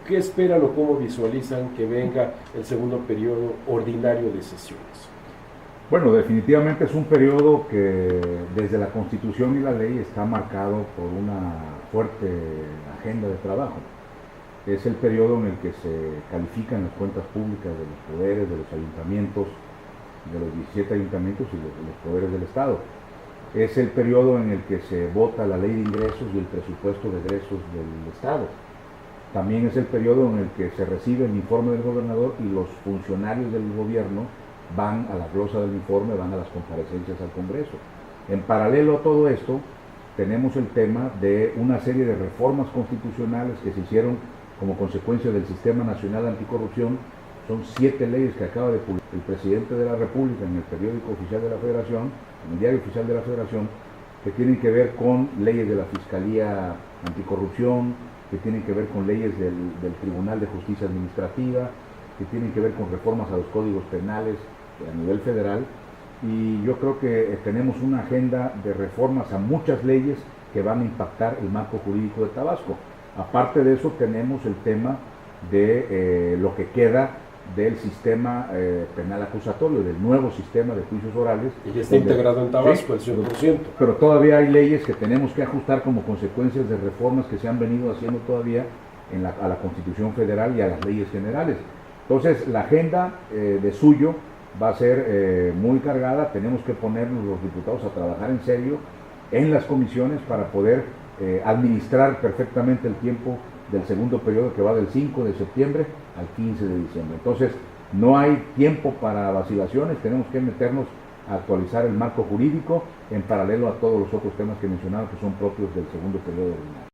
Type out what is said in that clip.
¿Qué esperan o cómo visualizan que venga el segundo periodo ordinario de sesiones? Bueno, definitivamente es un periodo que desde la Constitución y la ley está marcado por una fuerte agenda de trabajo. Es el periodo en el que se califican las cuentas públicas de los poderes, de los ayuntamientos, de los 17 ayuntamientos y de los poderes del Estado. Es el periodo en el que se vota la ley de ingresos y el presupuesto de egresos del Estado. También es el periodo en el que se recibe el informe del gobernador y los funcionarios del gobierno van a la glosa del informe, van a las comparecencias al Congreso. En paralelo a todo esto, tenemos el tema de una serie de reformas constitucionales que se hicieron como consecuencia del Sistema Nacional Anticorrupción. Son 7 leyes que acaba de publicar el presidente de la República en el periódico oficial de la Federación, en el diario oficial de la Federación, que tienen que ver con leyes de la Fiscalía Anticorrupción, que tienen que ver con leyes del Tribunal de Justicia Administrativa, que tienen que ver con reformas a los códigos penales a nivel federal, y yo creo que tenemos una agenda de reformas a muchas leyes que van a impactar el marco jurídico de Tabasco. Aparte de eso, tenemos el tema de lo que queda del sistema penal acusatorio, del nuevo sistema de juicios orales. Y ya está integrado en Tabasco, sí, el 100%. Pero todavía hay leyes que tenemos que ajustar como consecuencias de reformas que se han venido haciendo todavía a la Constitución Federal y a las leyes generales. Entonces, la agenda de suyo va a ser muy cargada. Tenemos que ponernos los diputados a trabajar en serio en las comisiones para poder administrar perfectamente el tiempo del segundo periodo, que va del 5 de septiembre al 15 de diciembre. Entonces, no hay tiempo para vacilaciones, tenemos que meternos a actualizar el marco jurídico en paralelo a todos los otros temas que mencionaba que son propios del segundo periodo ordinario.